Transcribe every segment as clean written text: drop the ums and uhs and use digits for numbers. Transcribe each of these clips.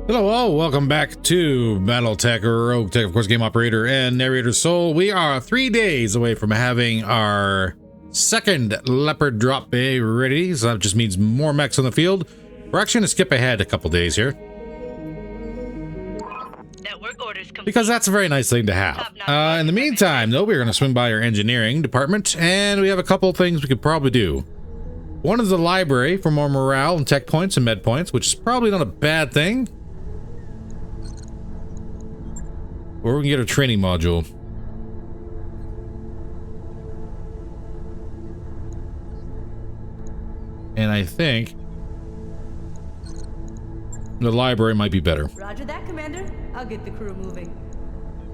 Hello, all. Welcome back to BattleTech, or RogueTech, of course, game operator and narrator Soul. We are 3 days away from having our second Leopard drop bay ready, so that just means more mechs on the field. We're actually going to skip ahead a couple days here, Network orders complete. because that's a very nice thing to have. In the meantime, though, we're going to swing by our engineering department, and we have a couple of things we could probably do. One is the library for more morale and tech points and med points, which is probably not a bad thing. Or we can get a training module. And I think the library might be better. Roger that, Commander. I'll get the crew moving.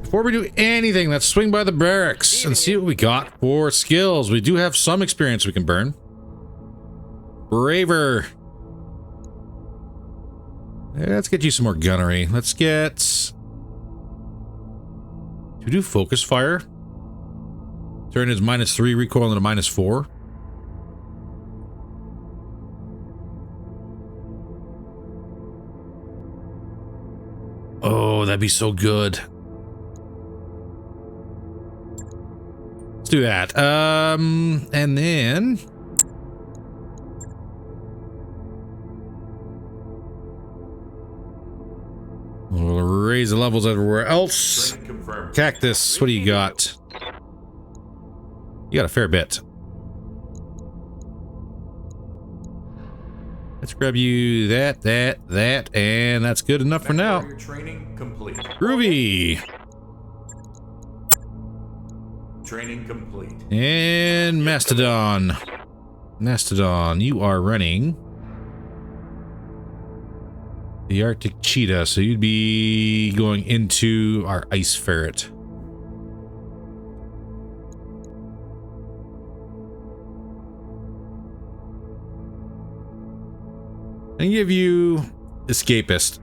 Before we do anything, let's swing by the barracks and see what we got for skills. We do have some experience we can burn. Braver. Let's get you some more gunnery. Let's get... To do focus fire, turn his -3 recoil into -4. Oh, that'd be so good. Let's do that. And then we'll raise the levels everywhere else. Cactus, what do you got? You got a fair bit. Let's grab you that, and that's good enough for now. Training complete. Groovy. Training complete. And Mastodon. Mastodon, you are running the Arctic Cheetah, so you'd be going into our Ice Ferret. And give you Escapist.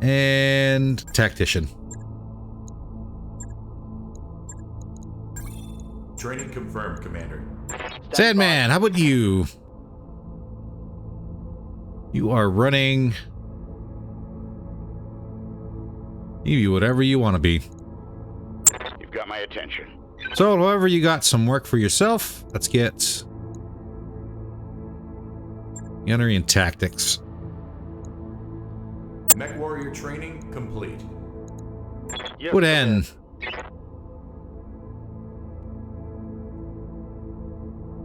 And Tactician. Training confirmed, Commander. Sandman, how about you? You are running... You whatever you want to be. You've got my attention. So, however, you got some work for yourself. Let's get... Gunnery and Tactics. Mech Warrior training complete. Yes, Would end.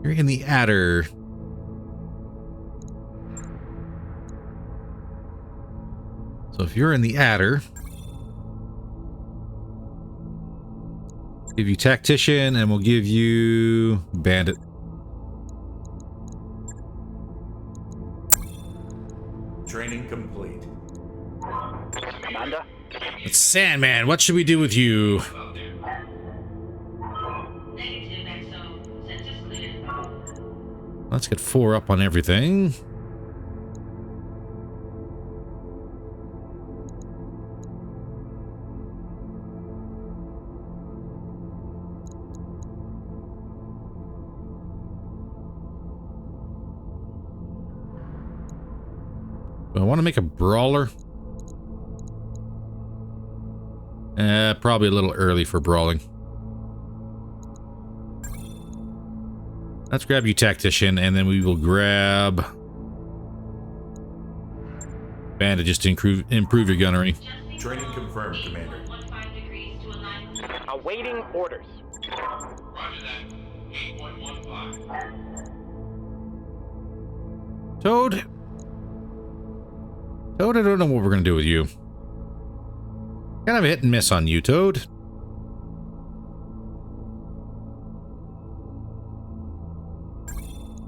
You're in the Adder. So if you're in the Adder, give you Tactician, and we'll give you Bandit. Training complete. Commander. It's Sandman, what should we do with you? Let's get 4 up on everything. Do I want to make a brawler? Probably a little early for brawling. Let's grab you Tactician, and then we will grab Bandit just to improve your gunnery. Training confirmed, Commander. Awaiting orders. Roger that. 8.15. Toad, I don't know what we're going to do with you. Kind of a hit and miss on you, Toad.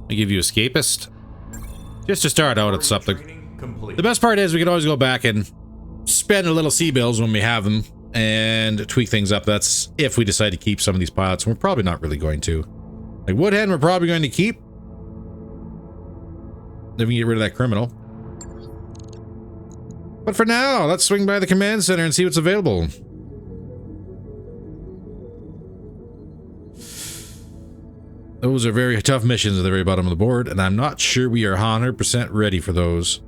I give you Escapist. Just to start out at something. Training complete. The best part is we can always go back and spend a little sea bills when we have them and tweak things up. That's if we decide to keep some of these pilots, and we're probably not really going to. Like Woodhen, we're probably going to keep. Then we can get rid of that criminal. But for now, let's swing by the command center and see what's available. Those are very tough missions at the very bottom of the board, and I'm not sure we are 100% ready for those.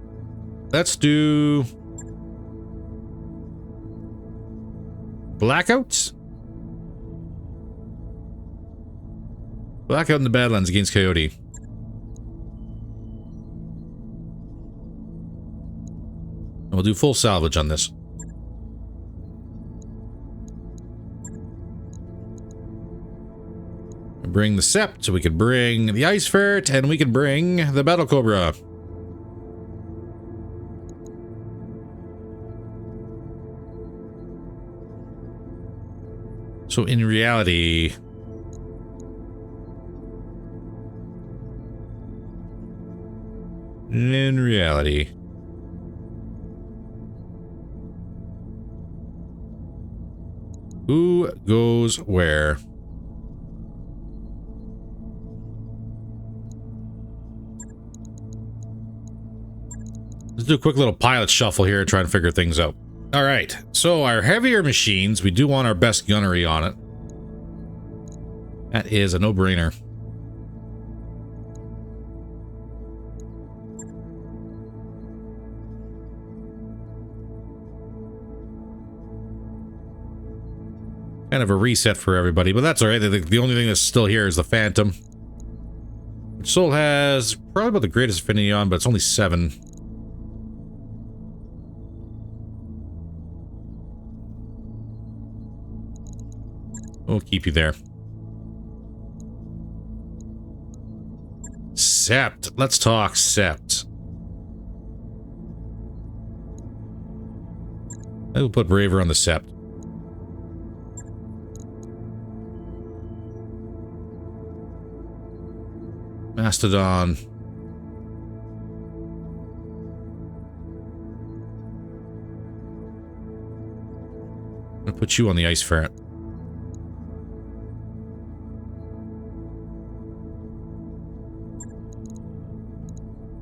Let's do... Blackouts? Blackout in the Badlands against Coyote. And we'll do full salvage on this. Bring the Sept, so we could bring the Ice Ferret, and we could bring the Battle Cobra. So in reality... Who goes where? Let's do a quick little pilot shuffle here and try and figure things out. All right, so our heavier machines, we do want our best gunnery on it. That is a no-brainer. Kind of a reset for everybody, but that's all right. The only thing that's still here is the Phantom. Which Soul has probably about the greatest affinity on, but it's only 7. We'll keep you there. Sept. Let's talk Sept. I will put Braver on the Sept. Mastodon. I'm gonna put you on the Ice Ferret.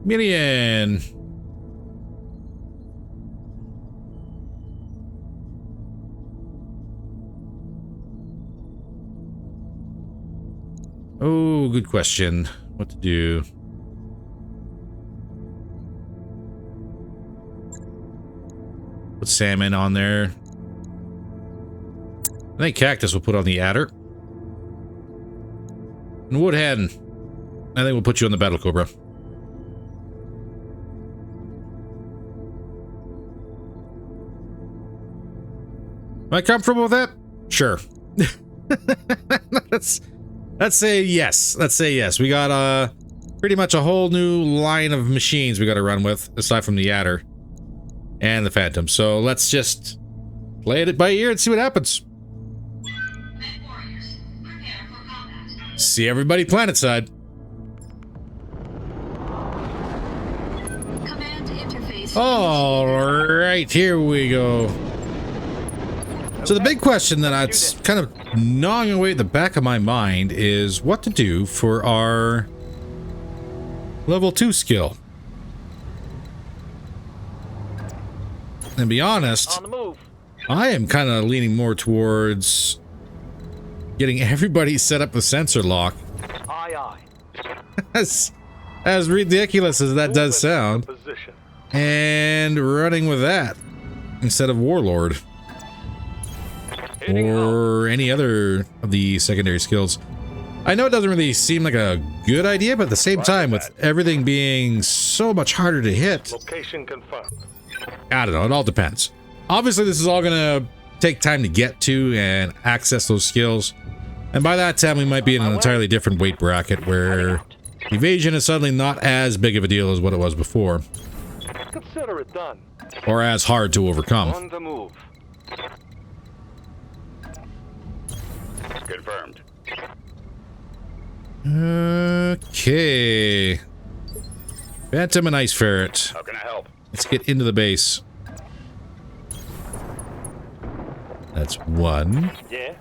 Million. Oh, good question. What to do? Put salmon on there. I think cactus we'll put on the adder. And woodhen. I think we'll put you on the battle cobra. Am I comfortable with that? Sure. Let's say yes. Let's say yes. We got pretty much a whole new line of machines we got to run with, aside from the adder and the Phantom. So let's just play it by ear and see what happens. See everybody planetside. Command interface. All right, here we go. So the big question that's kind of gnawing away at the back of my mind is what to do for our level 2 skill. And to be honest, On the move. I am kind of leaning more towards getting everybody set up with sensor lock. Aye, aye. As ridiculous as that does sound, and running with that instead of Warlord. Or any other of the secondary skills. I know it doesn't really seem like a good idea, but at the same time, with everything being so much harder to hit, Location confirmed. I don't know, it all depends. Obviously, this is all gonna take time to get to and access those skills. And by that time, we might be in an entirely different weight bracket where evasion is suddenly not as big of a deal as what it was before. Consider it done. Or as hard to overcome. On the move. Confirmed. Okay. Phantom and Ice Ferret. How can I help? Let's get into the base. That's 1. Yeah.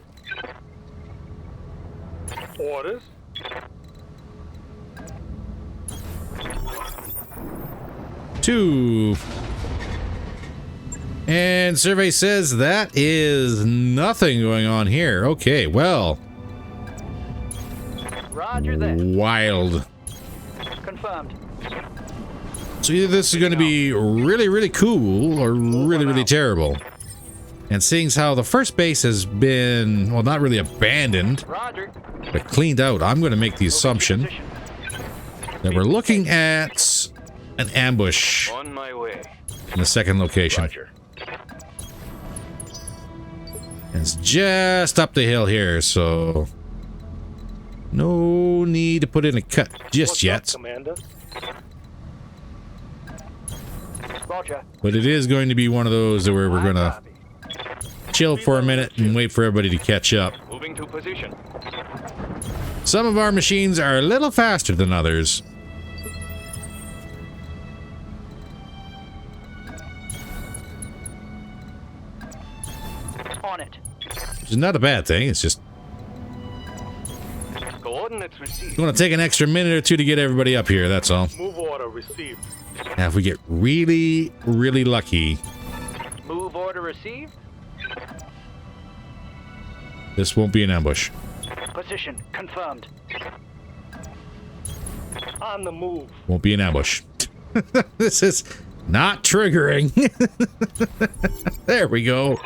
Orders. 2. And survey says that is nothing going on here. Okay, well. Roger that. wild. Confirmed. So either this is going to be really, really cool or really, really terrible. And seeing as how the first base has been, well, not really abandoned, Roger. but cleaned out, I'm going to make the assumption Position. that we're looking at an ambush On my way. in the second location. Roger. And it's just up the hill here, so no need to put in a cut just What's yet. up, Commander? Roger. But it is going to be one of those where we're going to chill for a minute and wait for everybody to catch up. Moving to position. Some of our machines are a little faster than others. On it. Which is not a bad thing. It's just Coordinates received. going to take an extra minute or two to get everybody up here, that's all. Move order received. Now, if we get really, really lucky, Move order received. this won't be an ambush. Position confirmed. On the move. Won't be an ambush. This is not triggering. There we go.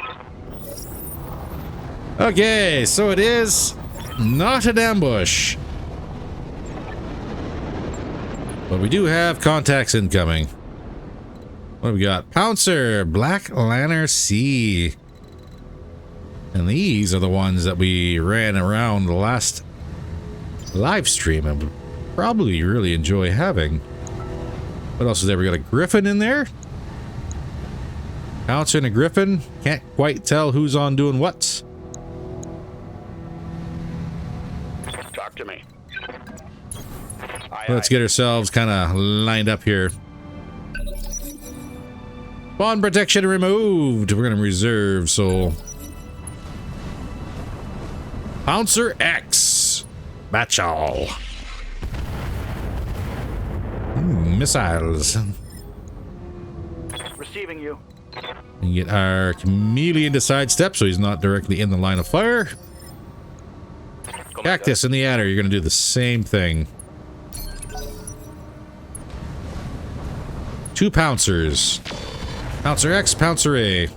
Okay, so it is not an ambush. But we do have contacts incoming. What do we got? Pouncer, Black Lantern C. And these are the ones that we ran around the last live stream and would probably really enjoy having. What else is there? We got a Griffin in there. Pouncer and a Griffin. Can't quite tell who's on doing what. Talk to me. Let's get ourselves kind of lined up here. Spawn protection removed. We're going to reserve, so... Pouncer X. Batchall. Missiles. Receiving you. And get our chameleon to sidestep so he's not directly in the line of fire. Cactus in the adder, you're going to do the same thing. 2 pouncers. Pouncer X, Pouncer A.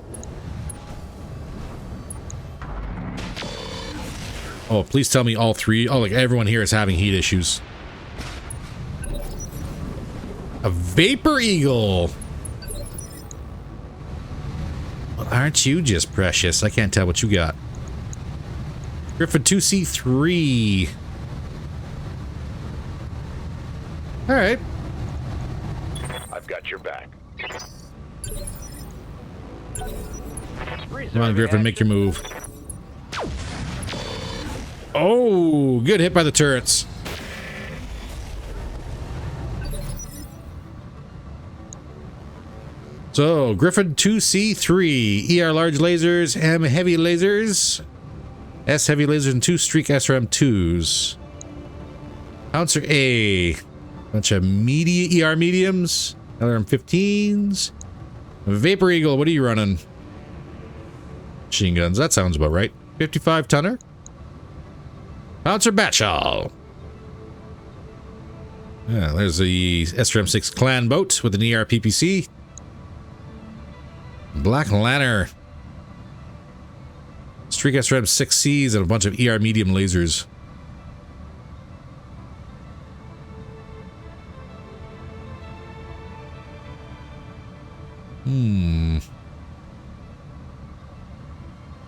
Oh, please tell me all 3. Oh, like everyone here is having heat issues. A Vapor Eagle. Well, aren't you just precious? I can't tell what you got. Griffin 2C3. All right. I've got your back. Come on, Griffin, make your move. Oh, good hit by the turrets. So, Griffin 2C3, ER large lasers, M heavy lasers, S heavy lasers, and 2 streak SRM2s. Pouncer A, bunch of ER mediums, LRM15s. Vapor Eagle, what are you running? Machine guns, that sounds about right. 55 tonner. Pouncer Batchall. Yeah, there's the SRM6 clan boat with an ER PPC. Black Lantern. Streak SRM6Cs and a bunch of ER medium lasers.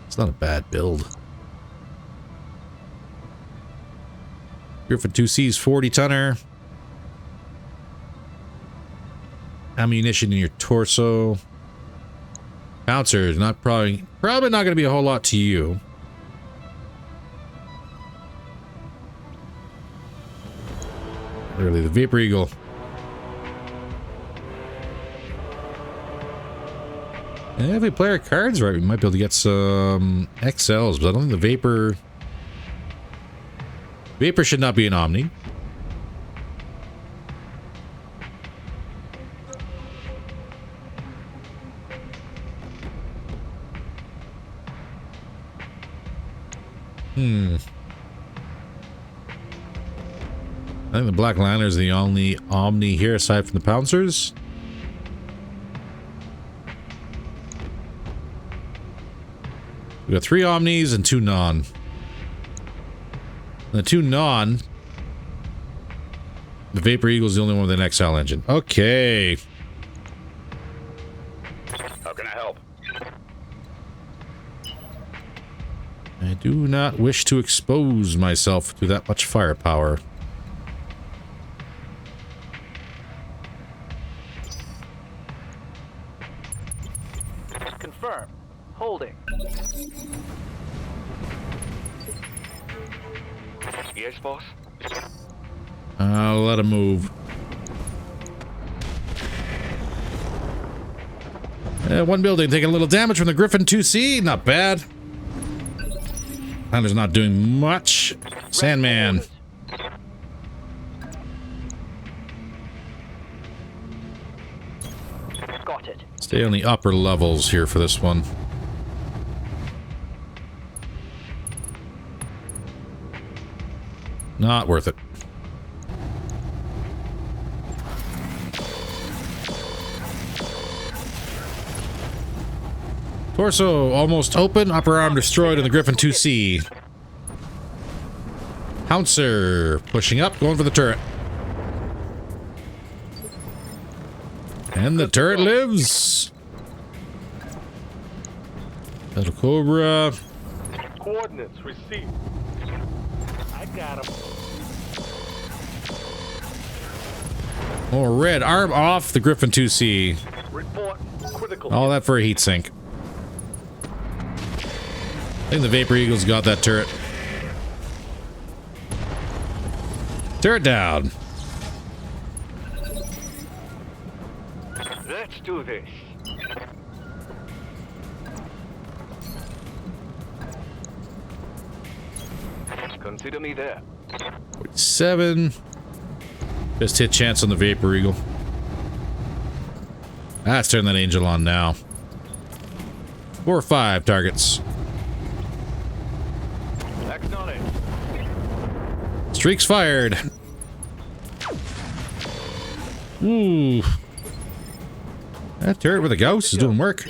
It's not a bad build. Griffin 2C's 40 tonner. Ammunition in your torso. Pouncer is not probably not going to be a whole lot to you. Really, the Vapor Eagle. And if we play our cards right, we might be able to get some XLs, but I don't think the Vapor should not be an Omni. I think the Black Lantern is the only Omni here aside from the Pouncers. We got 3 Omnis and 2 non. The 2 non, the Vapor Eagle is the only one with an XL engine. Okay. How can I help? I do not wish to expose myself to that much firepower. Confirm. Holding. Yes, boss. I'll let him move. One building taking a little damage from the Griffin 2C. Not bad. Hunter's not doing much. Sandman. Got it. Stay on the upper levels here for this one. Not worth it. Torso almost open, upper arm destroyed in the Griffin 2C. Pouncer pushing up, going for the turret. And the turret lives. Little Cobra. Coordinates received. I got him. Oh, red arm off the Griffin 2C. Report critical. All that for a heat sink. I think the Vapor Eagle's got that turret. Turret down. Let's do this. Consider me there. 7. Just hit chance on the Vapor Eagle. Let's turn that Angel on now. 4 or 5 targets. Acknowledge. Streaks fired. Ooh. That turret with a ghost is doing work.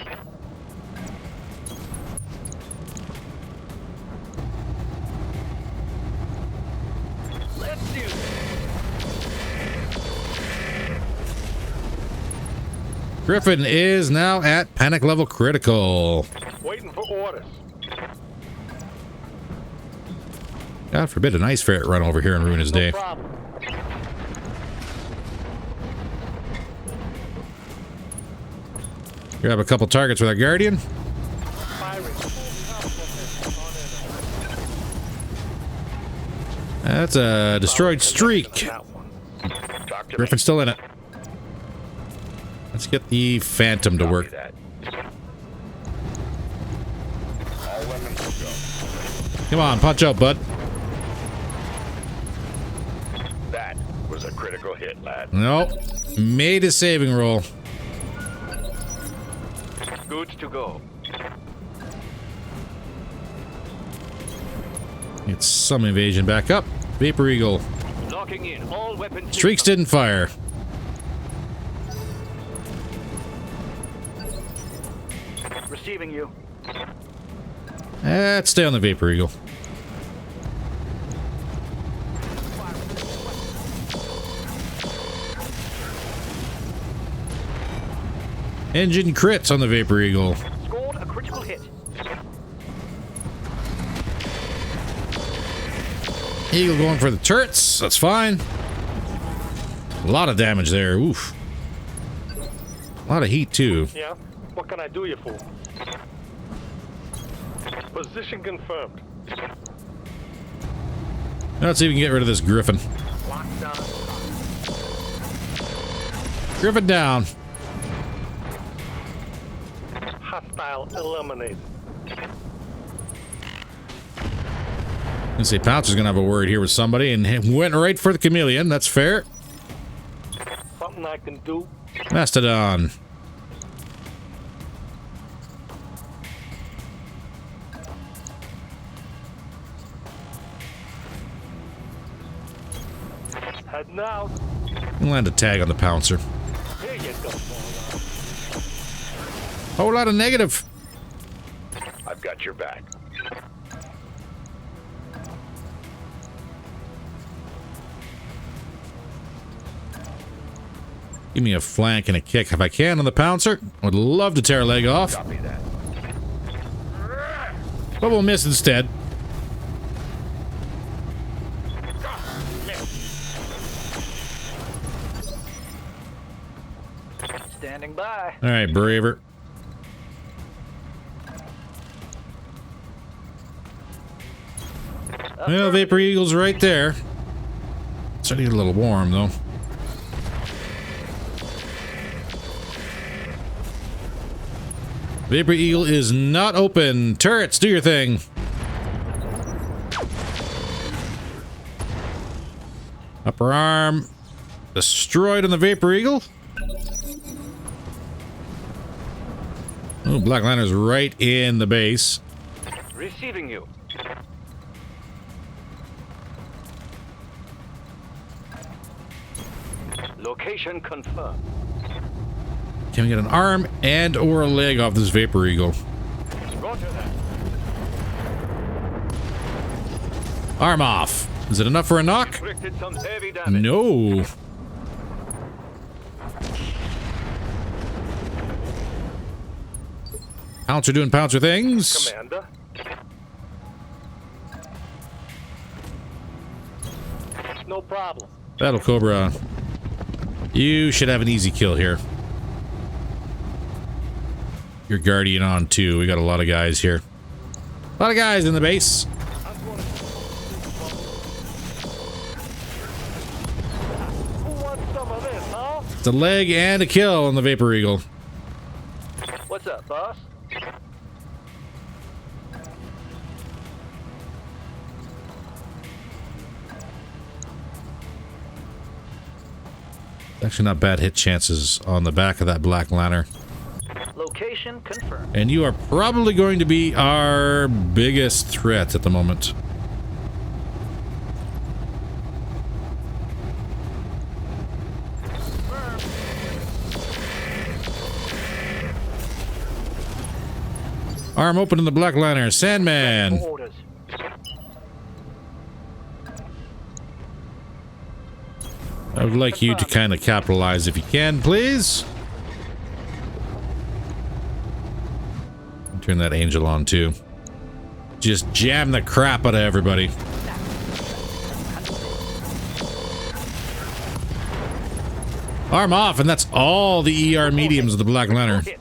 Let's do this. Griffin is now at panic level critical. Waiting for orders. God forbid an ice ferret run over here and ruin his day. No problem. Grab a couple targets with our Guardian. Firing. That's a destroyed streak. That one. Talk to Griffin's still in it. Let's get the Phantom to me. work. That. All weapons will go. Come on, punch out, bud. That was a critical hit, lad. Nope. Made a saving roll. Good to go. Get some evasion back up. Vapor Eagle. Locking in all weapons. Streaks didn't fire. Receiving you. Let's stay on the Vapor Eagle. Engine crits on the Vapor Eagle. Scored a critical hit. Eagle going for the turrets. That's fine. A lot of damage there. Oof. A lot of heat, too. Yeah. What can I do you for? Position confirmed. Let's see if we can get rid of this Griffin. Lockdown. Griffin down. Hostile eliminated. I say Pouncer's gonna have a word here with somebody and he went right for the chameleon. That's fair. Something I can do. Mastodon. Heading out. We'll land a tag on the pouncer. Here you go, Fallout. Whole lot of negative. I've got your back. Give me a flank and a kick if I can on the pouncer. Would love to tear a leg off, Copy that. but we'll miss instead. Standing by. All right, braver. Well, Vapor Eagle's right there. Starting to get a little warm, though. Vapor Eagle is not open. Turrets, do your thing. Upper arm destroyed on the Vapor Eagle. Oh, Black Lanter's right in the base. Receiving you. Location confirmed. Can we get an arm and or a leg off this Vapor Eagle? Roger that. Arm off. Is it enough for a knock? Inflicted some heavy damage. No. Pouncer doing pouncer things. Commander. No problem. Battle Cobra. You should have an easy kill here. Your Guardian on too. We got a lot of guys here. A lot of guys in the base. Who wants some of this, huh? It's a leg and a kill on the Vapor Eagle. What's up, boss? Actually not bad hit chances on the back of that Black Lantern. Location confirmed. And you are probably going to be our biggest threat at the moment. Arm open in the Black Lantern. Sandman. Orders. I would like you to kind of capitalize if you can, please. Turn that angel on too. Just jam the crap out of everybody. Arm off, and that's all the ER mediums of the Black Lantern. Hit.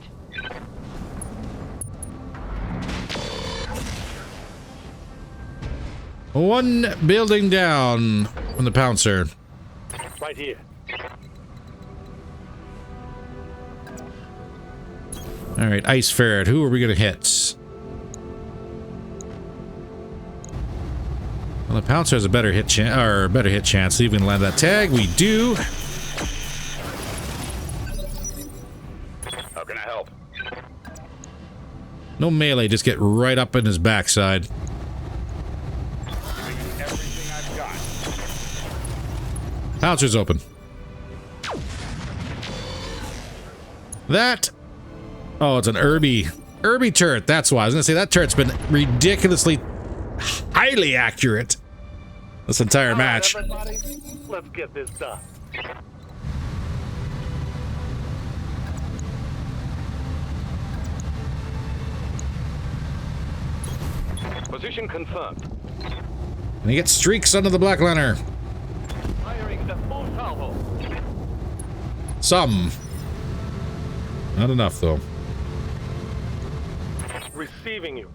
One building down from the Pouncer. Right here. All right, Ice Ferret. Who are we gonna hit? Well, the Pouncer has a better hit chance, or a better hit chance. See if we can land that tag. We do. How can I help? No melee. Just get right up in his backside. Giving you everything I've got. Pouncer's open. That. Oh, it's an Irby turret. That's why I was gonna say that turret's been ridiculously highly accurate this entire match. All right, everybody, let's get this done. Position confirmed. And he gets streaks under the Black Lantern. Firing the full salvo. Some. Not enough, though. Receiving you.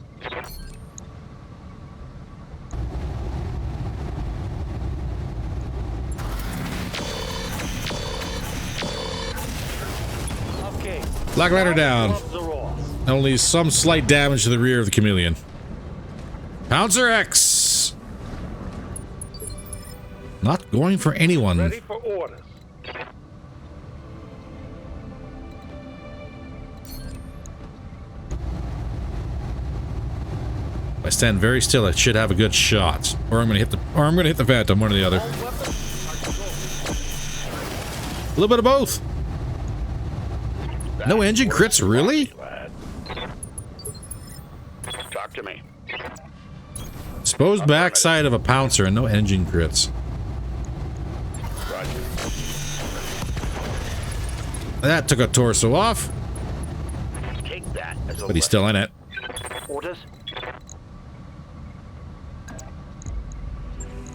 Okay. Black Lantern down. Gloves are off. Only some slight damage to the rear of the Chameleon. Pouncer X. Not going for anyone. Ready for orders. If I stand very still, I should have a good shot. Or I'm gonna hit the Phantom, one or the other. All weapons are go. A little bit of both. No engine crits, really? Talk to me. Exposed backside of a pouncer and no engine crits. Roger. That took a torso off, Take that as a but he's still in it. Orders?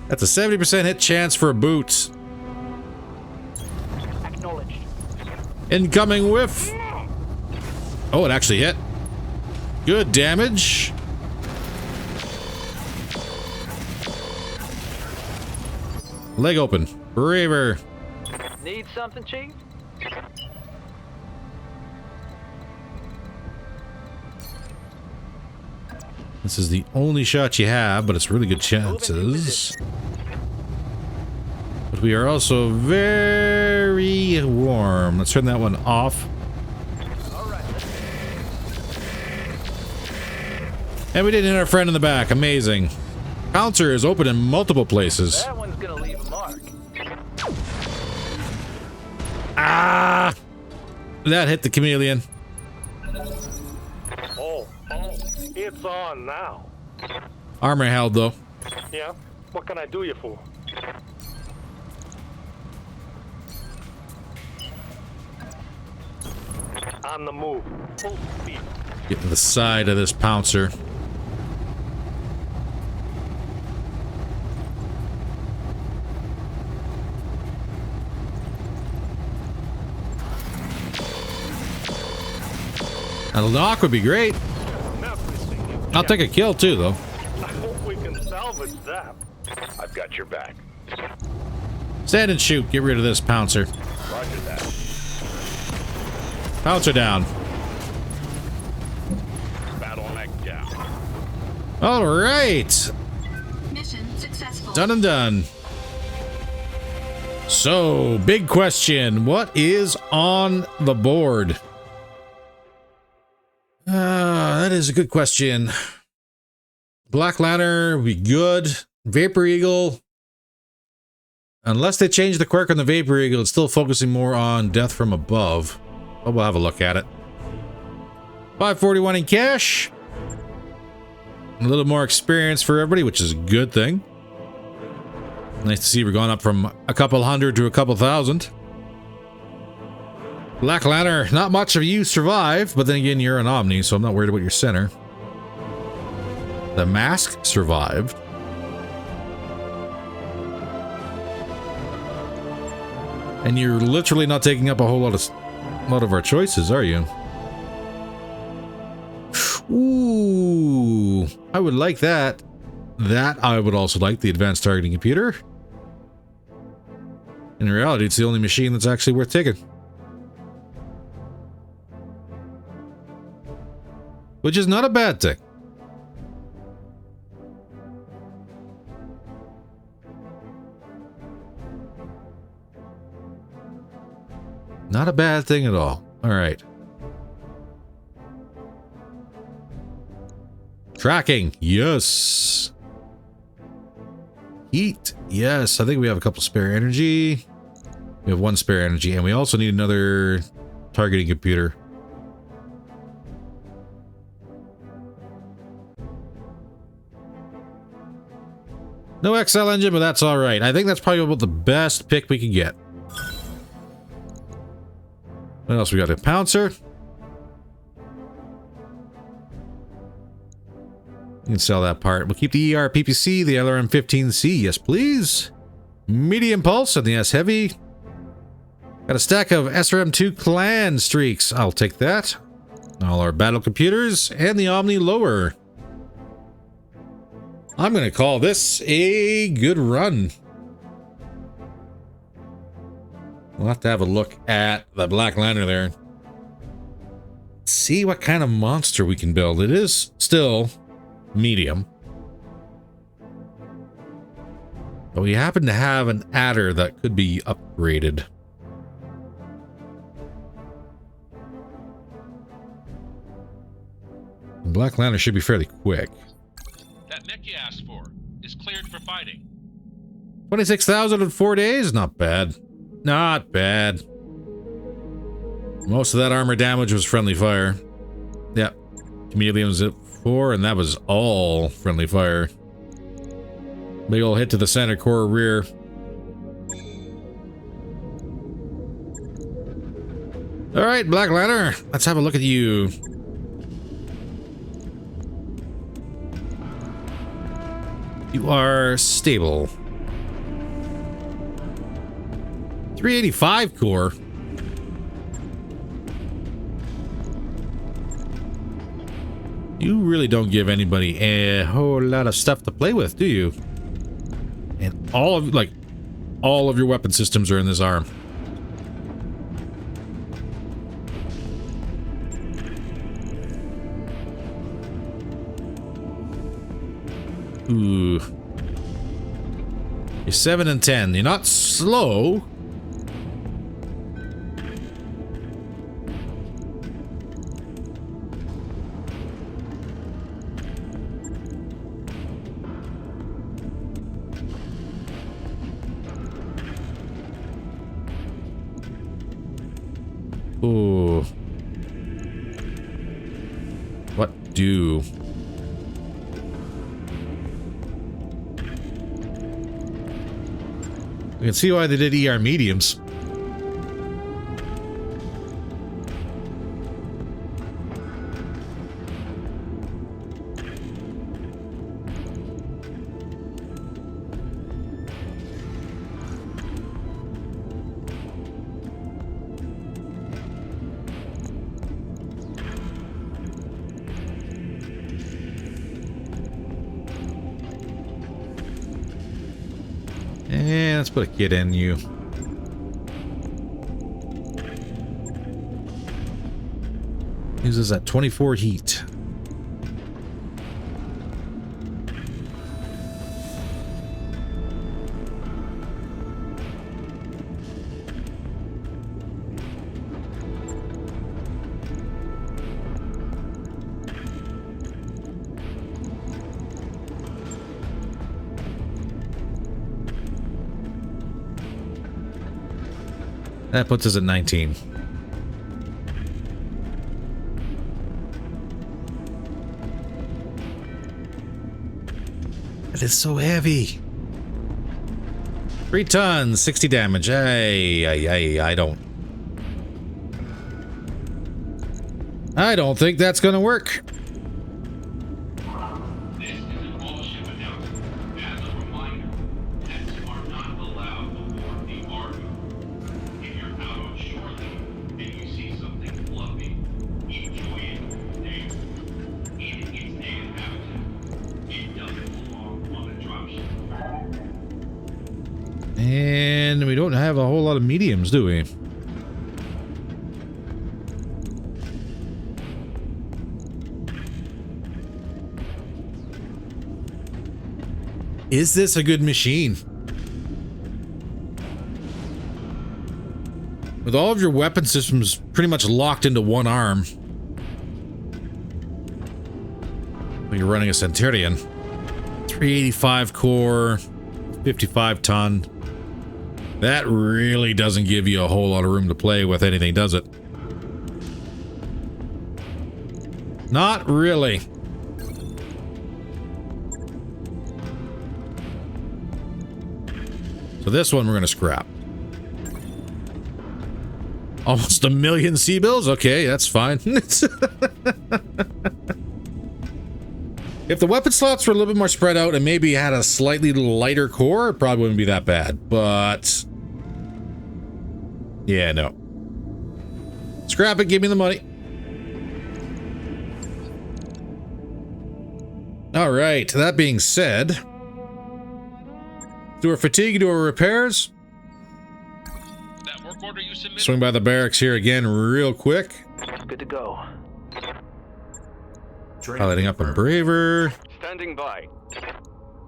That's a 70% hit chance for a boot. Acknowledged. Incoming whiff. Oh, it actually hit. Good damage. Leg open. Braver. Need something, Chief? This is the only shot you have, but it's really good chances. But we are also very warm. Let's turn that one off. And we did hit our friend in the back. Amazing. Pouncer is open in multiple places. That one's gonna leave a mark. Ah! That hit the chameleon. Oh, it's on now. Armor held, though. Yeah? What can I do you for? On the move. Full speed. Get to the side of this pouncer. A knock would be great. Everything. I'll take a kill too, though. I hope we can salvage that. I've got your back. Stand and shoot. Get rid of this pouncer. Roger that. Pouncer down. BattleTech down. All right. Mission successful. Done and done. So, big question. What is on the board? That is a good question. Black Lantern would be good. Vapor Eagle. Unless they change the quirk on the Vapor Eagle, it's still focusing more on death from above. But we'll have a look at it. 541 in cash. A little more experience for everybody, which is a good thing. Nice to see we're going up from a couple hundred to a couple thousand. Black Lantern, not much of you survive, but then again, you're an Omni, so I'm not worried about your center. The Mask survived. And you're literally not taking up a whole lot of our choices, are you? Ooh, I would like that. That I would also like, the advanced targeting computer. In reality, it's the only machine that's actually worth taking. Which is not a bad thing. Not a bad thing at all. All right. Tracking. Yes. Heat. Yes. I think we have a couple spare energy. We have one spare energy, and we also need another targeting computer. No XL engine, but that's all right. I think that's probably about the best pick we can get. What else we got? A pouncer. We can sell that part. We'll keep the ER PPC, the LRM-15C. Yes, please. Medium pulse and the S heavy. Got a stack of SRM-2 clan streaks. I'll take that. All our battle computers and the Omni lower. I'm going to call this a good run. We'll have to have a look at the Black Lantern there. See what kind of monster we can build. It is still medium. But we happen to have an adder that could be upgraded. The Black Lantern should be fairly quick. That mech you asked for is cleared for fighting. 26,000 in 4 days? Not bad. Not bad. Most of that armor damage was friendly fire. Yep. Chameleon was at 4, and that was all friendly fire. Big ol' hit to the center core rear. Alright, Black Ladder. Let's have a look at you. You are stable. 385 core. You really don't give anybody a whole lot of stuff to play with, do you? And all of your weapon systems are in this arm. Ooh. You're 7 and 10. You're not slow. Ooh. What do? We can see why they did ER mediums. And let's put a kit in you. Uses that 24 heat. That puts us at 19. It is so heavy. 3 tons, 60 damage. I don't think that's gonna work. This is an all-ship announcement. As a reminder, pets are not allowed aboard the Argo. If you're out on shore leave and you see something fluffy, enjoy it there. In its native habitat, it doesn't belong on a dropship. And we don't have a whole lot of mediums, do we? Is this a good machine? With all of your weapon systems pretty much locked into one arm. You're running a Centurion. 385 core, 55 ton. That really doesn't give you a whole lot of room to play with anything, does it? Not really. So this one we're going to scrap. Almost 1 million sea bills? Okay, that's fine. If the weapon slots were a little bit more spread out and maybe had a slightly lighter core, it probably wouldn't be that bad. But yeah, no. Scrap it, give me the money. All right, that being said, do our fatigue, do our repairs. That work order you submitted? Swing by the barracks here again real quick. Good to go. Piloting up a braver. Standing by.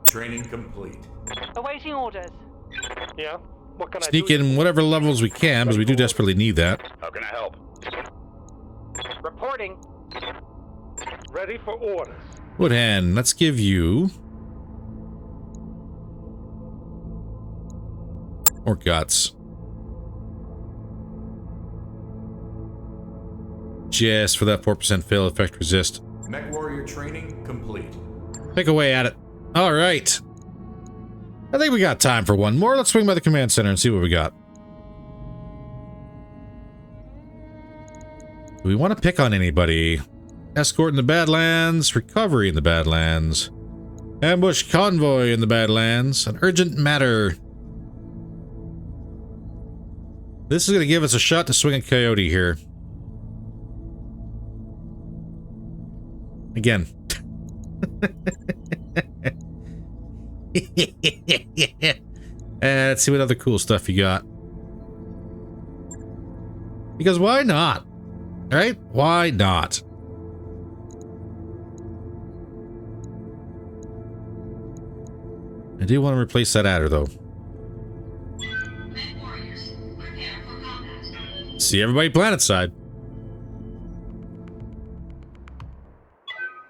Training complete. Awaiting orders. Yeah? What can I Sneak do? in whatever levels we can, because we do desperately need that. How can I help? Reporting. Ready for orders. Woodhand, let's give you more guts. just for that 4% fail effect resist. Mech warrior training complete. Pick away at it. All right. I think we got time for one more. Let's swing by the command center and see what we got. Do we want to pick on anybody? Escort in the Badlands, recovery in the Badlands, ambush convoy in the Badlands, an urgent matter. This is going to give us a shot to swing a Coyote here. Again. Let's see what other cool stuff you got. Because why not? Right? Why not? I do want to replace that adder though. Warriors, prepare for combat. See everybody planet side.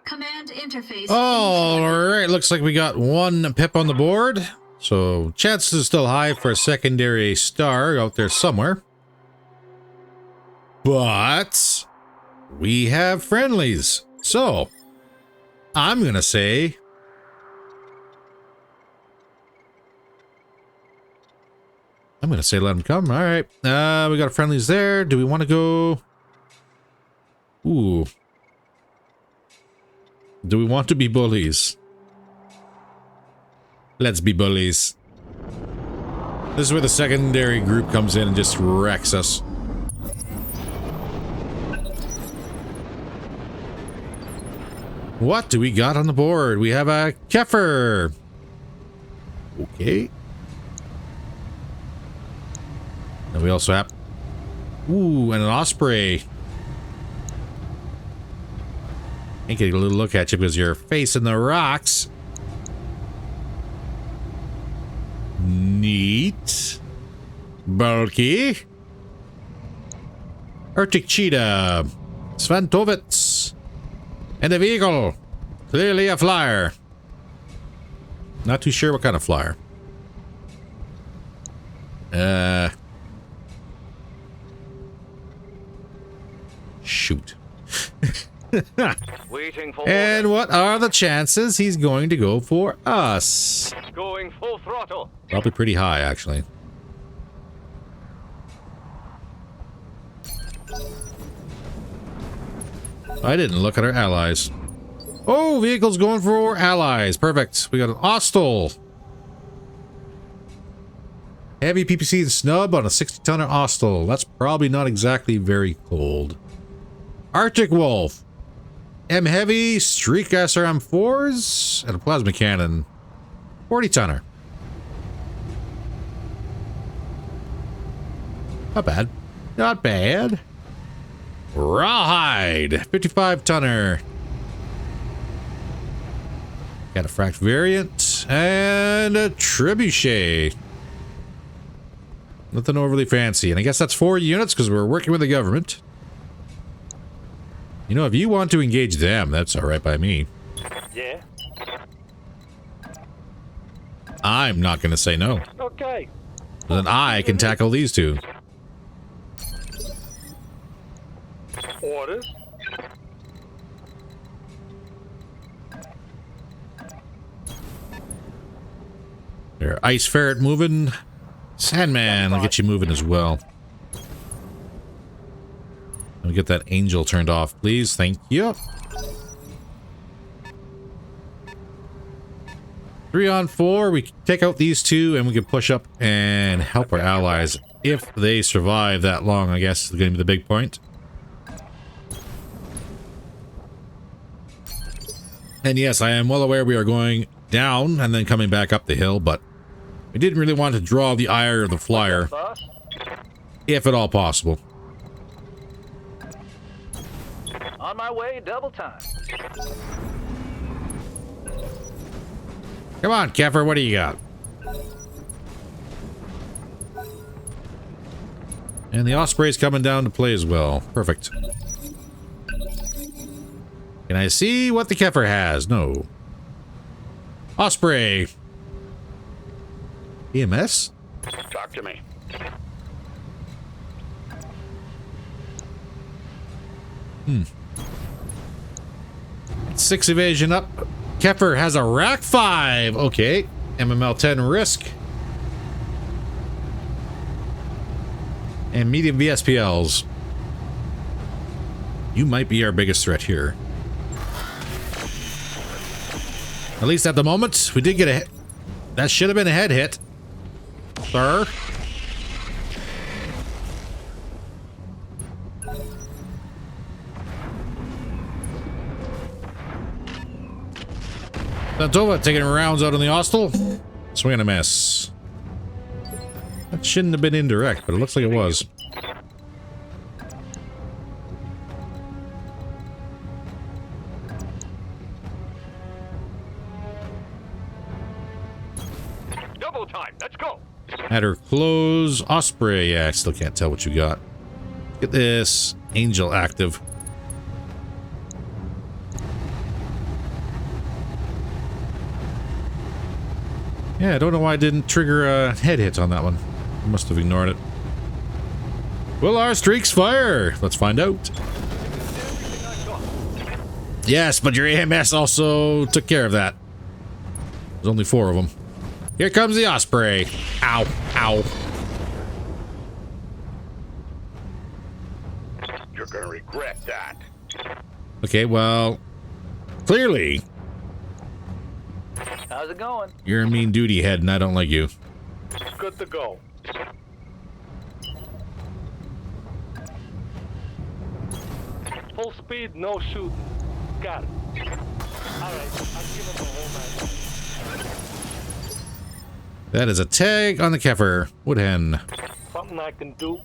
Command interface. All right, looks like we got one pip on the board. So chances are still high for a secondary star out there somewhere. But we have friendlies. So I'm going to say let them come. All right. We got friendlies there. Do we want to go? Ooh. Do we want to be bullies? Let's be bullies. This is where the secondary group comes in and just wrecks us. What do we got on the board? We have a Kefir. Okay. And we also have... Ooh, and an Osprey. Can't get a little look at you because you're facing the rocks. Neat. Bulky. Arctic Cheetah. Svantovitz. And a vehicle. Clearly a flyer. Not too sure what kind of flyer. Shoot. Waiting for And what are the chances he's going to go for us? going full throttle. Probably pretty high, actually. I didn't look at our allies. Oh, vehicle's going for allies. Perfect. We got an Austral. Heavy PPC and snub on a 60-tonner Austral. That's probably not exactly very cold. Arctic Wolf. M Heavy, Streak SRM4s, and a plasma cannon. 40-tonner. Not bad. Not bad. Rawhide. 55-tonner. Got a fract variant. And a trebuchet. Nothing overly fancy. And I guess that's 4 units because we're working with the government. You know, if you want to engage them, that's alright by me. Yeah? I'm not going to say no. Okay. Then I can tackle these two. Orders. There, Ice Ferret moving. Sandman, I'll get you moving as well. Let me get that angel turned off, please. Thank you. 3 on 4. We can take out these two and we can push up and help our allies if they survive that long, I guess is going to be the big point. And yes, I am well aware we are going down and then coming back up the hill, but we didn't really want to draw the ire of the flyer, Boss. if at all possible. On my way, double time. Come on, Kefir, what do you got? And the Osprey's coming down to play as well. Perfect. Can I see what the Kefir has? No. Osprey. EMS? Talk to me. 6 evasion up. Keffer has a rack 5. Okay. MML 10 risk. And medium VSPLs. You might be our biggest threat here. At least at the moment, we did get a hit. That should have been a head hit. Sir. Santova taking rounds out on the hostel. Swing and a miss. That shouldn't have been indirect, but it looks like it was. Double time. Let's go. At her close. Osprey. Yeah, I still can't tell what you got. Get this. Angel active. Yeah, I don't know why I didn't trigger a head hit on that one. I must have ignored it. Will our streaks fire? Let's find out. Yes, but your AMS also took care of that. There's only 4 of them. Here comes the Osprey. Ow, ow. You're gonna regret that. Okay, well, clearly How's it going? you're a mean duty head and I don't like you. Good to go. Full speed, no shooting. Got it. Alright, I'll give him the whole man. That is a tag on the Keffer. Woodhen. Something I can do.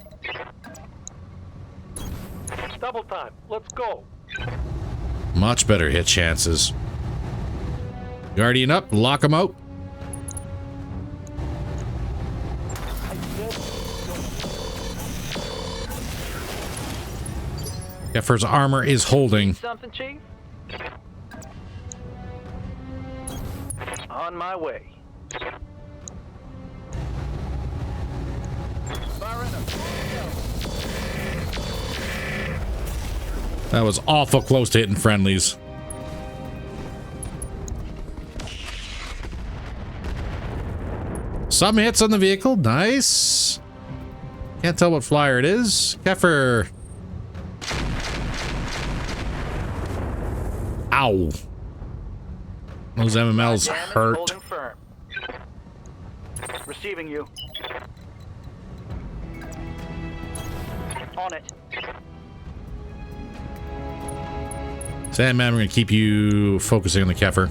Double time. Let's go. Much better hit chances. Guardian up, lock him out. Keffer's armor is holding. Something, Chief? On my way. That was awful close to hitting friendlies. Some hits on the vehicle. Nice. Can't tell what flyer it is. Keffer. Ow. Those MMLs hurt. Holding firm. Receiving you. On it. Sandman, we're going to keep you focusing on the Keffer.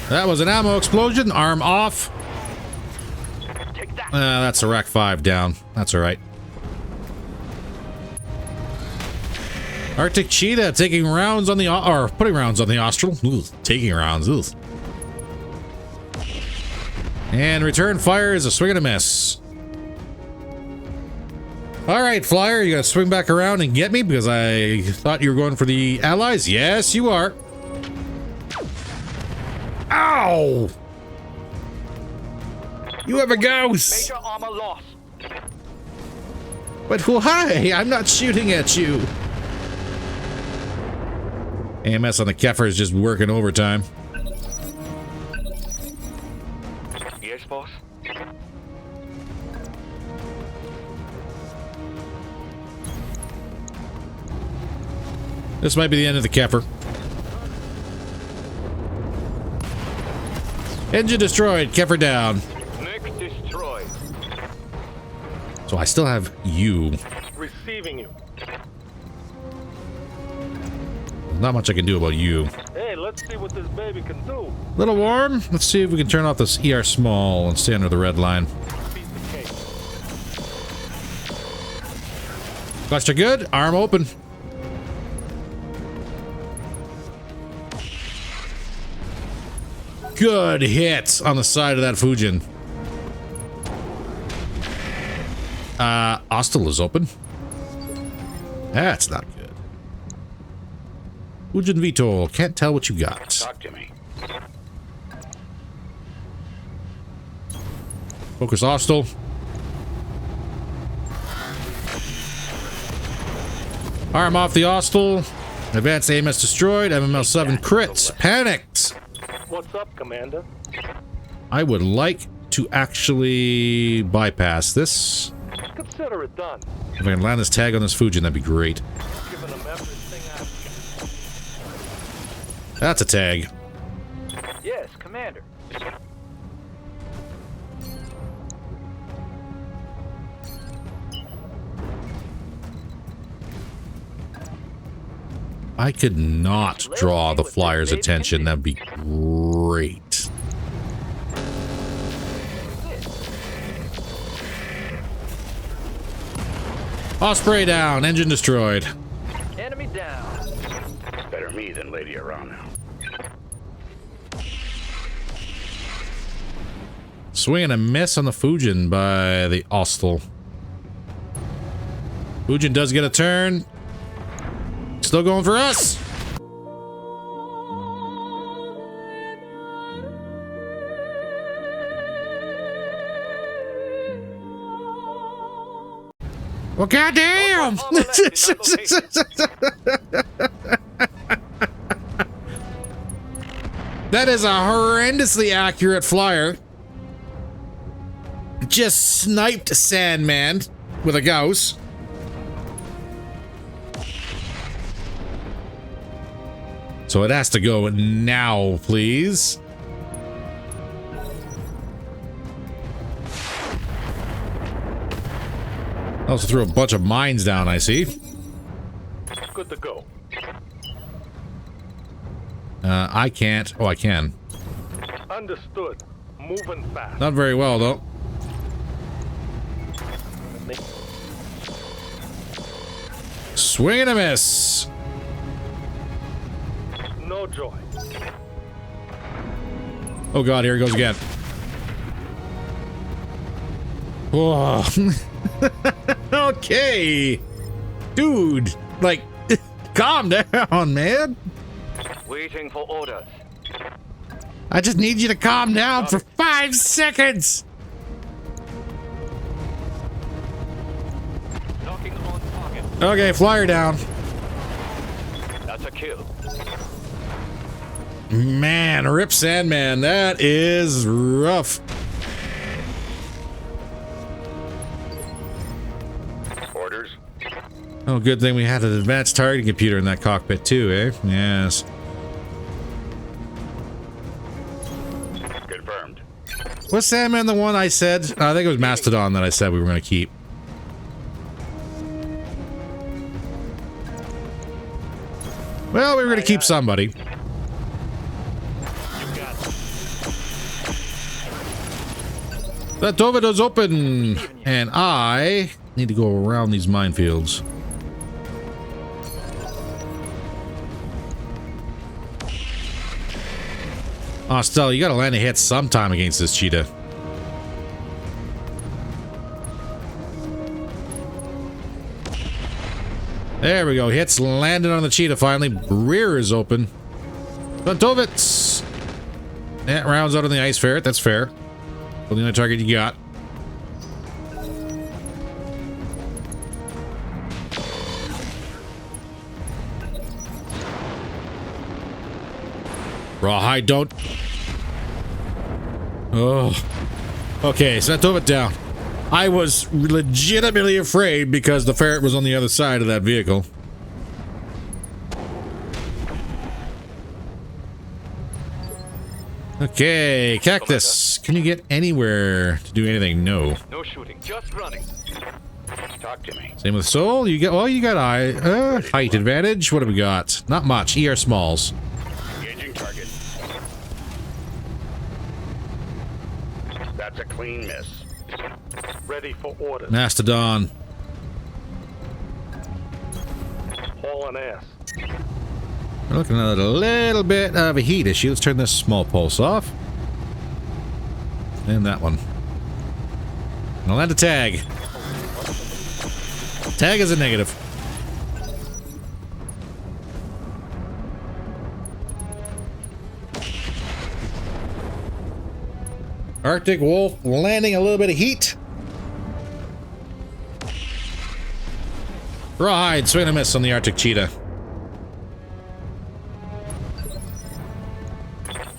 That was an ammo explosion. Arm off. Take that. That's a rack 5 down. That's all right. Arctic Cheetah taking rounds on the or putting rounds on the Austral. Ooh, taking rounds. Ooh. And return fire is a swing and a miss. All right, Flyer, you gotta swing back around and get me because I thought you were going for the allies. Yes, you are. Ow! You have a ghost. Major armor loss. But why? I'm not shooting at you. AMS on the Keffer is just working overtime. Yes, boss. This might be the end of the Keffer. Engine destroyed. Keffer down. Next destroyed. So I still have you. Receiving you. Not much I can do about you. Hey, let's see what this baby can do. Little warm. Let's see if we can turn off this ER small and stay under the red line. Beat the cake. Cluster good. Arm open. Good hit on the side of that Fujin. Hostile is open. That's not good. Fujin Vito, can't tell what you got. Talk to me. Focus hostile. Arm off the hostile. Advanced AMS destroyed. MML7 crit. Panicked. What's up, Commander? I would like to actually bypass this. Consider it done. If I can land this tag on this Fujin, that'd be great. Giving them everything I've That's a tag. Yes, Commander. I could not draw the flyer's attention. That'd be great. Osprey down. Engine destroyed. Enemy down. Better me than Lady Arana. Swing and a miss on the Fujin by the hostile. Fujin does get a turn. Still going for us. Well, goddamn! That is a horrendously accurate flyer. Just sniped Sandman with a Gauss. So it has to go now, please. I also threw a bunch of mines down, I see. Good to go. I can't. Oh, I can. Understood. Moving fast. Not very well, though. Swing and a miss. No joy. Oh god, here it goes again. Whoa. Okay. Dude, like, calm down, man. Waiting for orders. I just need you to calm down for 5 seconds. Knocking on target. Okay, flyer down. That's a kill. Man, rip Sandman, that is rough. Orders. Oh, good thing we had an advanced targeting computer in that cockpit too, eh? Yes. Confirmed. Was Sandman the one I said? I think it was Mastodon that I said we were going to keep. Well, we were going to keep somebody. That door is open, and I need to go around these minefields. Oh, Stella, you gotta land a hit sometime against this cheetah. There we go. Hits landed on the cheetah finally. Rear is open. Buntovitz! That rounds out on the ice ferret. That's fair. Well, the only target you got. Rawhide, don't. Oh. Okay, so that drove it down. I was legitimately afraid because the ferret was on the other side of that vehicle. Okay, Cactus. Can you get anywhere to do anything? No. No shooting, just running. Talk to me. Same with Soul. You get, well, you got height advantage. What have we got? Not much. ER smalls. Engaging target. That's a clean miss. Ready for orders. Mastodon. Hauling ass. We're looking at a little bit of a heat issue. Let's turn this small pulse off. And that one. I'll land a tag. Tag is a negative. Arctic Wolf landing a little bit of heat. Rawhide, swing and a miss on the Arctic cheetah.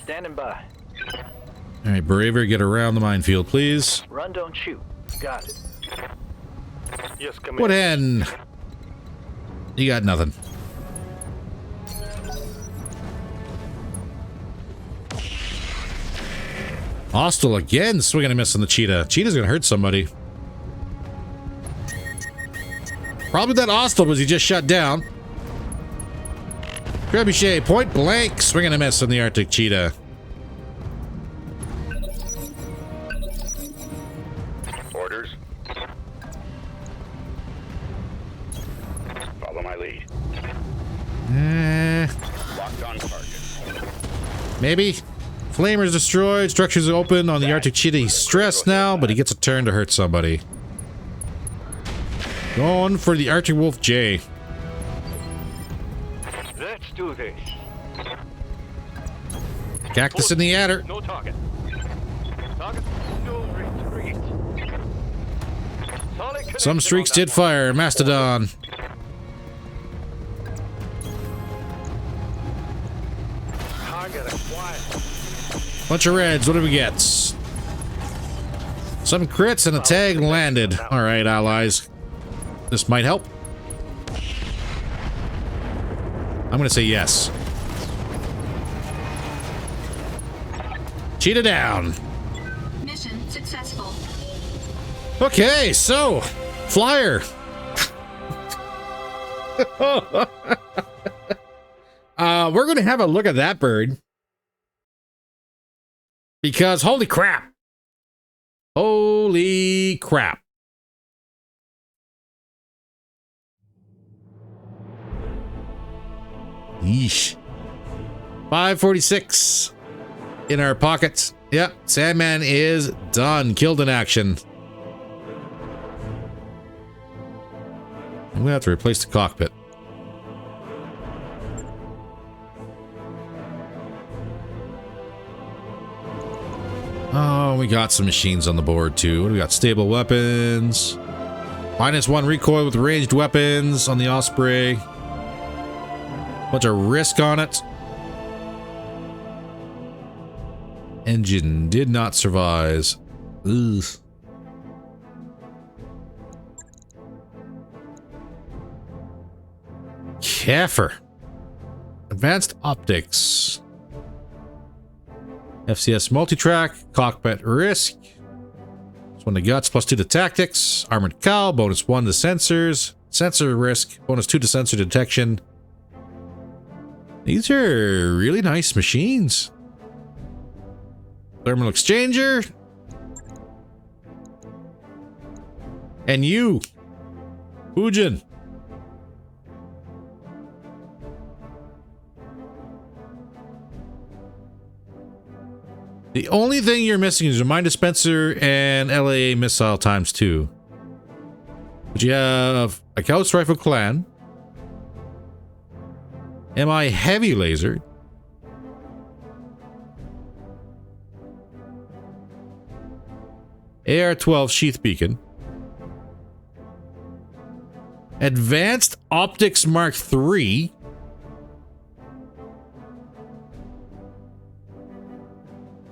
Standing by. All right, Braver, get around the minefield, please. Run, don't shoot. Got it. Yes, Commander. What in? You got nothing. Hostile again, swinging a miss on the cheetah. Cheetah's gonna hurt somebody. Probably that hostile was he just shut down. Trebuchet, point blank, swinging a miss on the Arctic cheetah. Orders. Follow my lead. Locked on target. Maybe. Flamer's destroyed, structures open on the Arctic cheetah. He's stressed now, but he gets a turn to hurt somebody. Going for the Arctic Wolf J. Let's do this. Cactus in the adder. No target. Target. No retreat. Solid Some connection streaks on did that fire. Mastodon. one. Target acquired. Bunch of reds. What do we get? Some crits and a tag landed. All right, allies. This might help. I'm going to say yes. Cheetah down. Mission successful. Okay, so flyer. We're going to have a look at that bird. Because holy crap. Holy crap. Yeesh. 546 in our pockets. Yep, Sandman is done. Killed in action. I'm gonna have to replace the cockpit. Oh, we got some machines on the board too. What do we got? Stable weapons. -1 recoil with ranged weapons on the Osprey. Bunch of risk on it. Engine did not survive. Ugh. Kefir. Advanced optics. FCS multi-track. Cockpit risk. +1 to guts, +2 to tactics. Armored cow, -1 to sensors. Sensor risk, -2 to sensor detection. These are really nice machines. Thermal exchanger. And you, Ujin. The only thing you're missing is a mine dispenser and LAA missile ×2. But you have a Gauss Rifle Clan, MI Heavy Laser, AR-12 Sheath Beacon, Advanced Optics Mark III,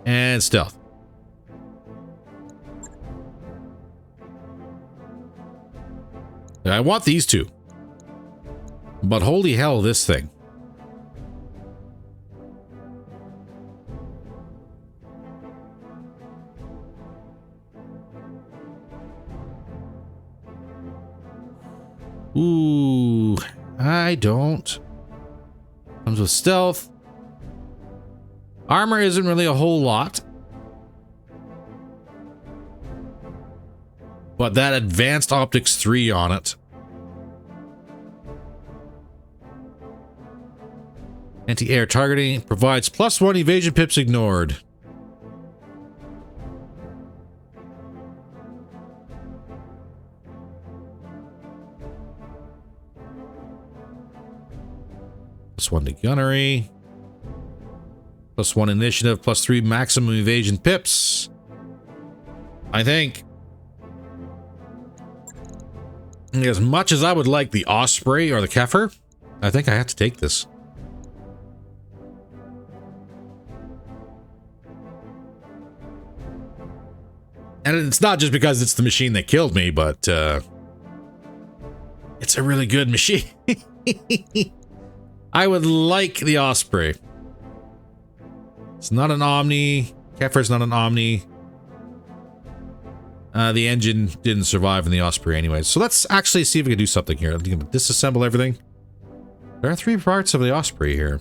and Stealth. I want these two. But holy hell, this thing. Ooh, I don't. Comes with stealth. Armor isn't really a whole lot. But that Advanced Optics 3 on it. Anti-air targeting provides +1 evasion pips ignored. +1 to gunnery. +1 initiative, +3 maximum evasion pips. I think. As much as I would like the Osprey or the Kefir, I think I have to take this. And it's not just because it's the machine that killed me, but it's a really good machine. I would like the Osprey. It's not an Omni. Kefir's not an Omni. The engine didn't survive in the Osprey anyway. So let's actually see if we can do something here. I'm going to disassemble everything. There are 3 parts of the Osprey here.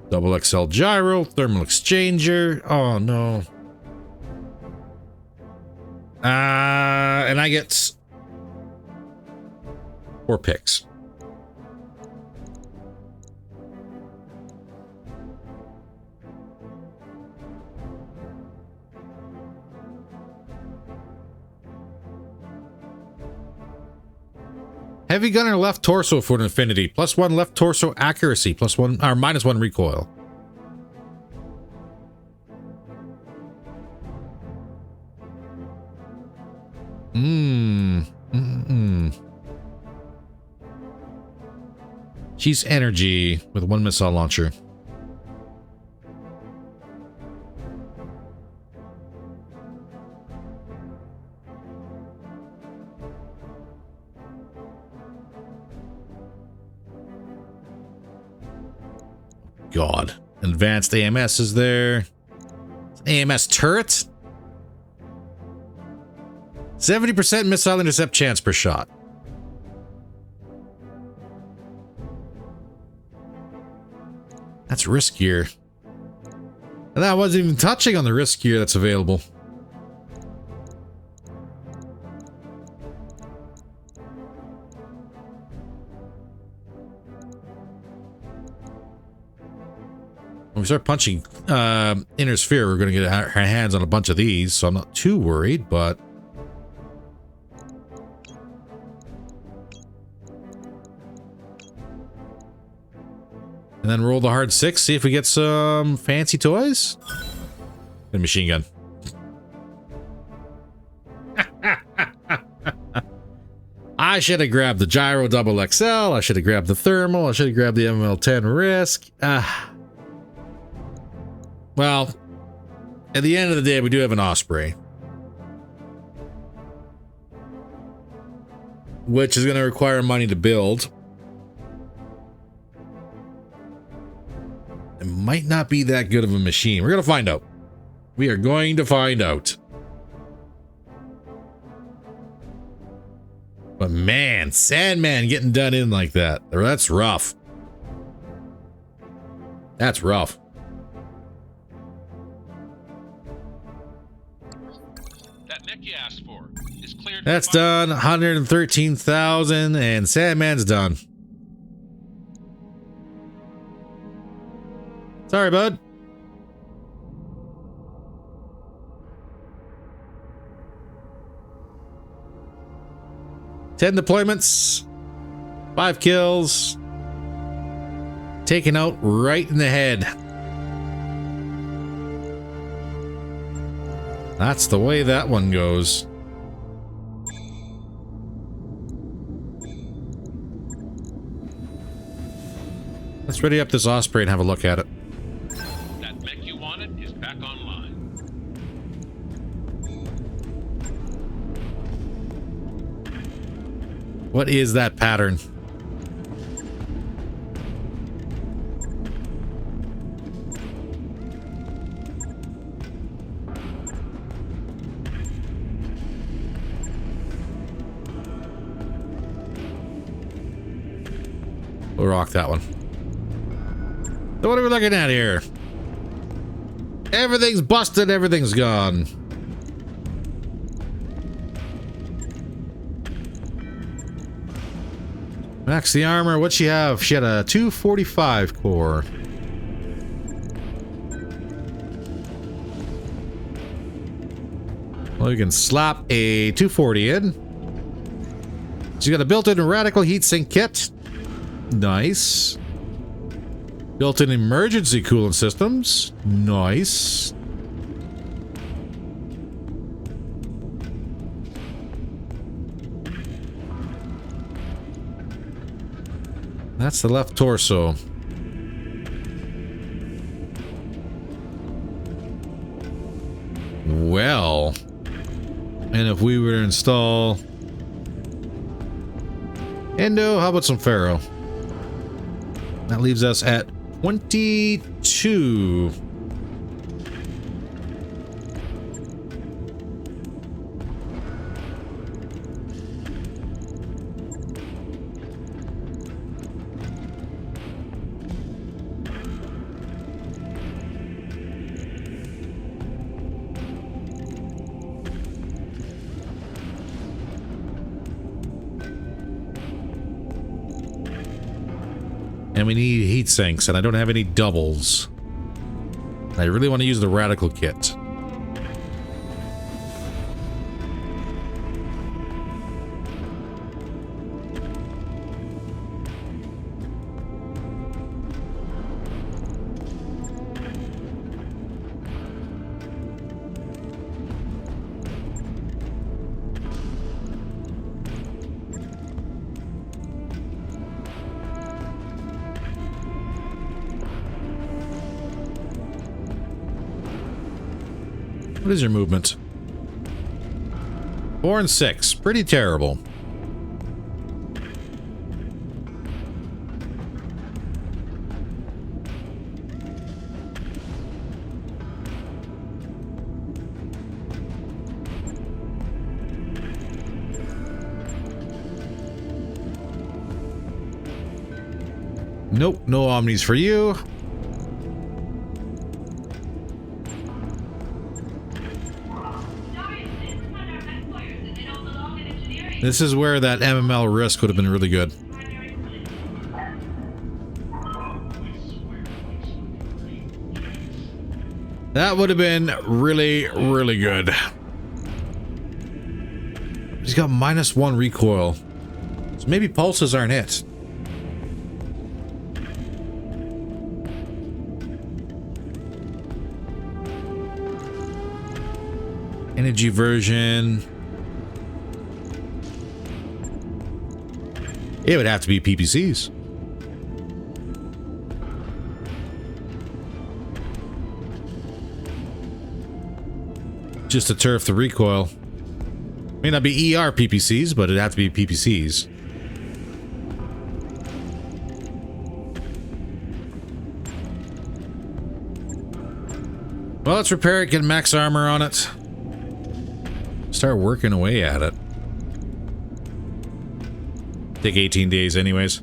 Double XL gyro, thermal exchanger. Oh no. And I get 4 picks. Heavy gunner left torso for an infinity. +1 left torso accuracy. +1 or -1 recoil. She's energy with 1 missile launcher. God. Advanced AMS is there. AMS turret. 70% missile intercept chance per shot. That's riskier. And that wasn't even touching on the riskier that's available. When we start punching inner sphere, we're going to get our hands on a bunch of these, so I'm not too worried, but... And then roll the hard 6, see if we get some fancy toys. And machine gun. I should have grabbed the gyro double XL. I should have grabbed the thermal. I should have grabbed the ML10 risk. Well, at the end of the day, we do have an Osprey, which is going to require money to build. It might not be that good of a machine. We're going to find out. We are going to find out. But man, Sandman getting done in like that. That's rough. That's rough. That mech you asked for is cleared. That's done. 113,000 and Sandman's done. Sorry, bud. Ten deployments, 5 kills, taken out right in the head. That's the way that one goes. Let's ready up this Osprey and have a look at it. That mech you wanted is back online. What is that pattern? We'll rock that one. So what are we looking at here? Everything's busted, everything's gone. Max the armor, what'd she have? She had a 245 core. Well, you can slap a 240 in. She's got a built-in radical heatsink kit. Nice. Built-in emergency coolant systems. Nice. That's the left torso. Well, and if we were to install Endo, how about some Pharaoh? That leaves us at 22. And we need heat sinks, and I don't have any doubles. I really want to use the radical kit. What is your movement? 4 and 6. Pretty terrible. Nope, no omnis for you. This is where that MML risk would have been really good. That would have been really, really good. He's got -1 recoil. So maybe pulses aren't it. Energy version. It would have to be PPCs. Just to turf the recoil. May not be ER PPCs, but it'd have to be PPCs. Well, let's repair it, get max armor on it. Start working away at it. Take 18 days anyways.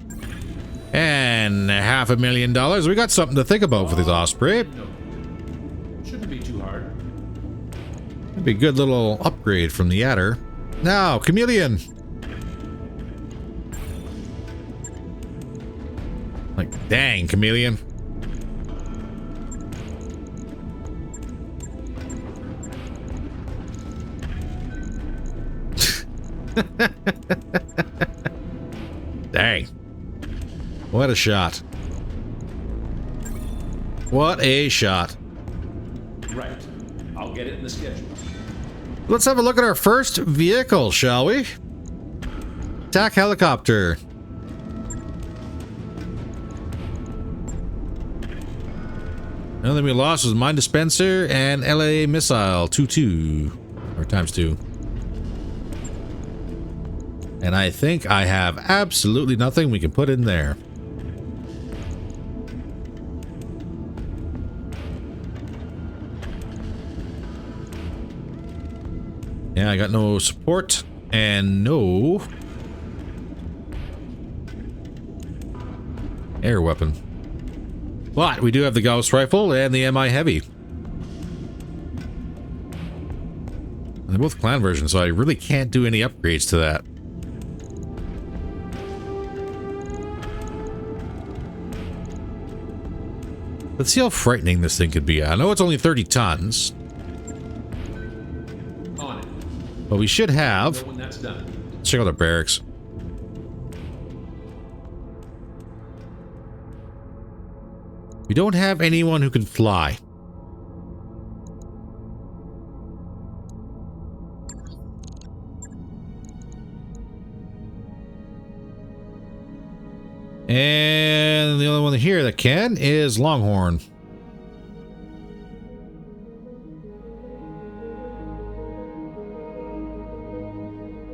And $500,000. We got something to think about for this Osprey. Shouldn't be too hard. That'd be a good little upgrade from the Adder. Now, Chameleon. Like, dang, Chameleon. Dang. What a shot. What a shot. Right. I'll get it in the schedule. Let's have a look at our first vehicle, shall we? Attack helicopter. The only thing we lost was mine dispenser and LA missile 2-2 or ×2. And I think I have absolutely nothing we can put in there. Yeah, I got no support and no air weapon. But we do have the Gauss rifle and the MI heavy. They're both clan versions, so I really can't do any upgrades to that. Let's see how frightening this thing could be. I know it's only 30 tons. On it. But we should have... When that's done. Let's check out the barracks. We don't have anyone who can fly. And the only one here that can is Longhorn.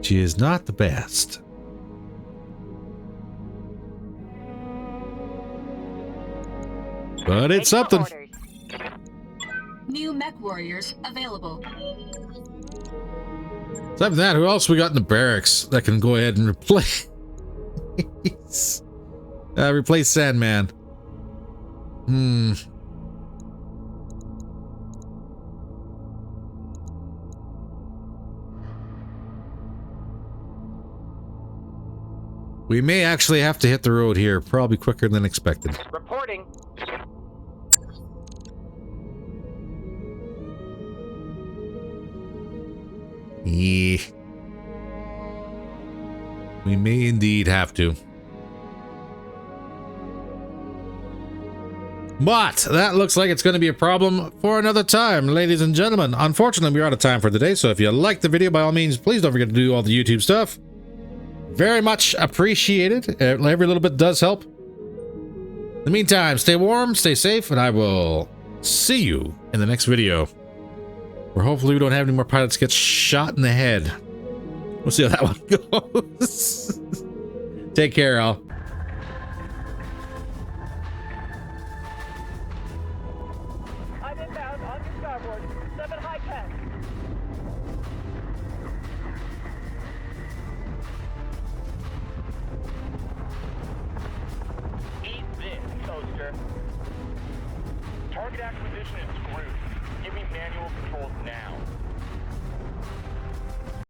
She is not the best. But it's something. New mech warriors available. Aside from that, who else we got in the barracks that can go ahead and replace replace Sandman? We may actually have to hit the road here, probably quicker than expected. Reporting. Yeah. We may indeed have to. But that looks like it's going to be a problem for another time, ladies and gentlemen. Unfortunately, we're out of time for today, so if you liked the video, by all means, please don't forget to do all the YouTube stuff. Very much appreciated. Every little bit does help. In the meantime, stay warm, stay safe, and I will see you in the next video, where hopefully we don't have any more pilots get shot in the head. We'll see how that one goes. Take care, all. I'm inbound on your starboard. 7 high tech. Eat this, toaster. Target acquisition is screwed. Give me manual controls now.